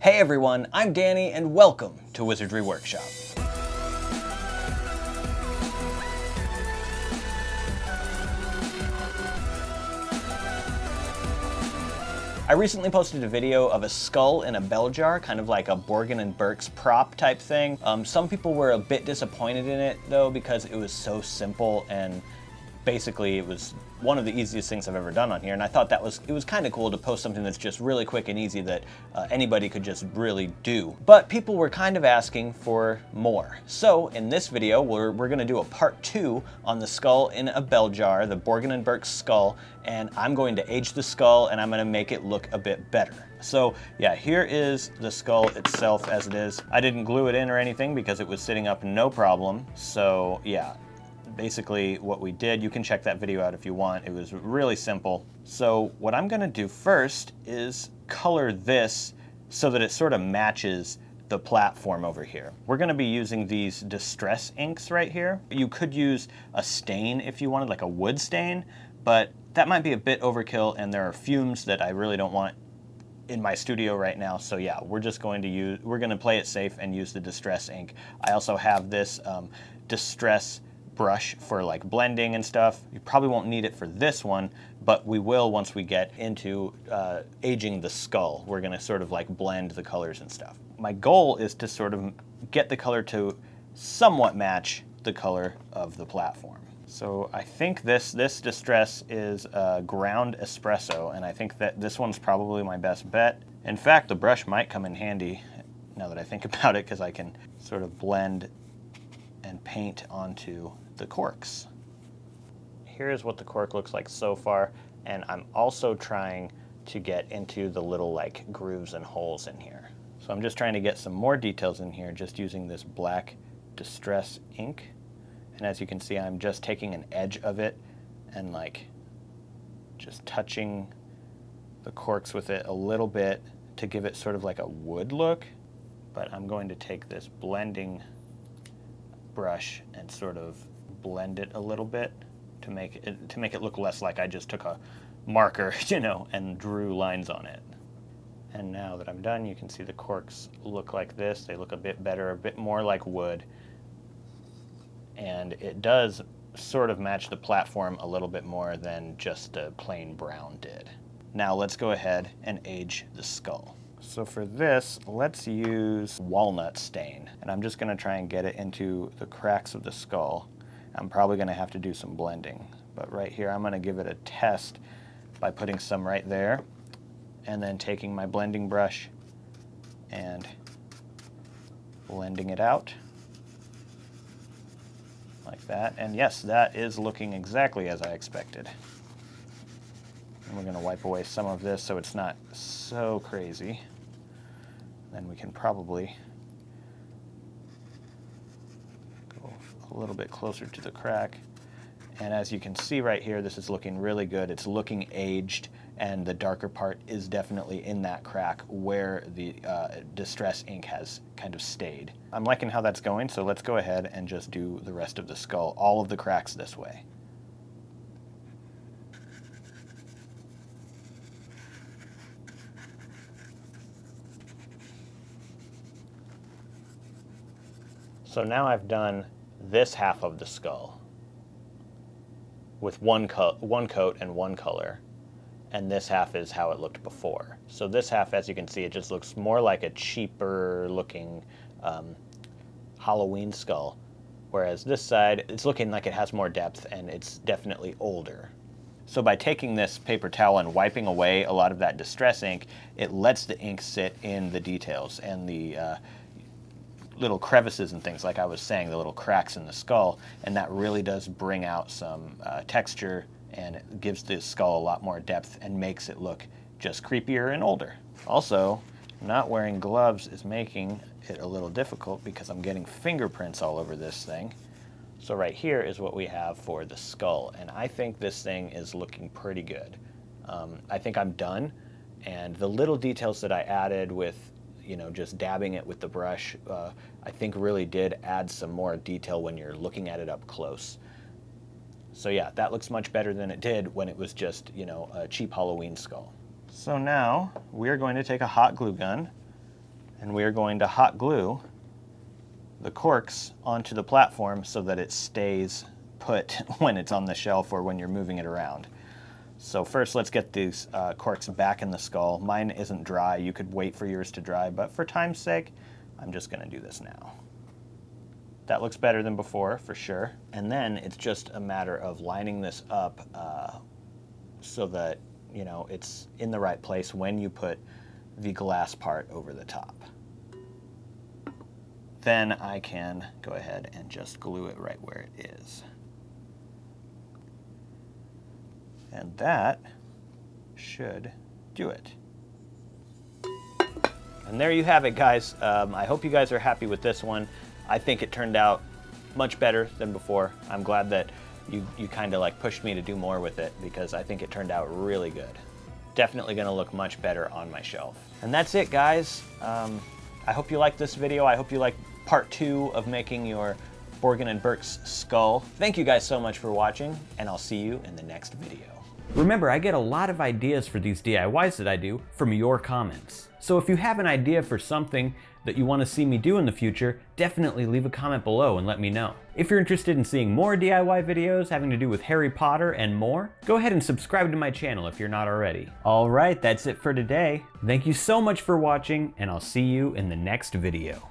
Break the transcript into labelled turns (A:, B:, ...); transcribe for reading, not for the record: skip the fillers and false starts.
A: Hey everyone, I'm Danny and welcome to Wizardry Workshop. I recently posted a video of a skull in a bell jar, kind of like a Borgin and Burkes prop type thing. Some people were a bit disappointed in it though because it was so simple and basically it was one of the easiest things I've ever done on here, and I thought it was kind of cool to post something that's just really quick and easy that anybody could just really do. But people were kind of asking for more. So in this video, we're going to do a part 2 on the skull in a bell jar, the Borgin and Burkes skull, and I'm going to age the skull and I'm going to make it look a bit better. So yeah, here is the skull itself as it is. I didn't glue it in or anything because it was sitting up no problem. So yeah. Basically what we did, you can check that video out if you want. It was really simple. So what I'm going to do first is color this so that it sort of matches the platform over here. We're going to be using these distress inks right here. You could use a stain if you wanted, like a wood stain, but that might be a bit overkill and there are fumes that I really don't want in my studio right now. So yeah, we're going to play it safe and use the distress ink. I also have this distress brush for like blending and stuff. You probably won't need it for this one, but we will once we get into aging the skull. We're gonna sort of like blend the colors and stuff. My goal is to sort of get the color to somewhat match the color of the platform. So I think this distress is ground espresso, and I think that this one's probably my best bet. In fact, the brush might come in handy now that I think about it, because I can sort of blend and paint onto the corks. Here's what the cork looks like so far, and I'm also trying to get into the little like grooves and holes in here. So I'm just trying to get some more details in here just using this black distress ink. And as you can see, I'm just taking an edge of it and like just touching the corks with it a little bit to give it sort of like a wood look. But I'm going to take this blending brush and sort of blend it a little bit to make it look less like I just took a marker, you know, and drew lines on it. And now that I'm done, you can see the corks look like this. They look a bit better, a bit more like wood. And it does sort of match the platform a little bit more than just the plain brown did. Now let's go ahead and age the skull. So for this, let's use Walnut Stain. And I'm just going to try and get it into the cracks of the skull. I'm probably going to have to do some blending. But right here, I'm going to give it a test by putting some right there. And then taking my blending brush and blending it out. Like that. And yes, that is looking exactly as I expected. And we're going to wipe away some of this so it's not so crazy. Then we can probably go a little bit closer to the crack. And as you can see right here, this is looking really good. It's looking aged, and the darker part is definitely in that crack where the distress ink has kind of stayed. I'm liking how that's going, so let's go ahead and just do the rest of the skull, all of the cracks this way. So now I've done this half of the skull with one coat and one color, and this half is how it looked before. So this half, as you can see, it just looks more like a cheaper looking Halloween skull, whereas this side, it's looking like it has more depth and it's definitely older. So by taking this paper towel and wiping away a lot of that distress ink, it lets the ink sit in the details and the little crevices and things, like I was saying, the little cracks in the skull, and that really does bring out some texture, and it gives the skull a lot more depth and makes it look just creepier and older. Also, not wearing gloves is making it a little difficult because I'm getting fingerprints all over this thing. So right here is what we have for the skull, and I think this thing is looking pretty good. I think I'm done, and the little details that I added with just dabbing it with the brush, I think really did add some more detail when you're looking at it up close. So yeah, that looks much better than it did when it was just, a cheap Halloween skull. So now we're going to take a hot glue gun And we are going to hot glue the corks onto the platform so that it stays put when it's on the shelf or when you're moving it around. So first, let's get these corks back in the skull. Mine isn't dry. You could wait for yours to dry, but for time's sake, I'm just going to do this now. That looks better than before, for sure. And then it's just a matter of lining this up so that, you know, it's in the right place when you put the glass part over the top. Then I can go ahead and just glue it right where it is. And that should do it. And there you have it, guys. I hope you guys are happy with this one. I think it turned out much better than before. I'm glad that you kind of like pushed me to do more with it because I think it turned out really good. Definitely gonna look much better on my shelf. And that's it, guys. I hope you liked this video. I hope you liked part 2 of making your Borgin and Burkes skull. Thank you guys so much for watching, and I'll see you in the next video. Remember, I get a lot of ideas for these DIYs that I do from your comments. So if you have an idea for something that you want to see me do in the future, definitely leave a comment below and let me know. If you're interested in seeing more DIY videos having to do with Harry Potter and more, go ahead and subscribe to my channel if you're not already. All right, that's it for today. Thank you so much for watching, and I'll see you in the next video.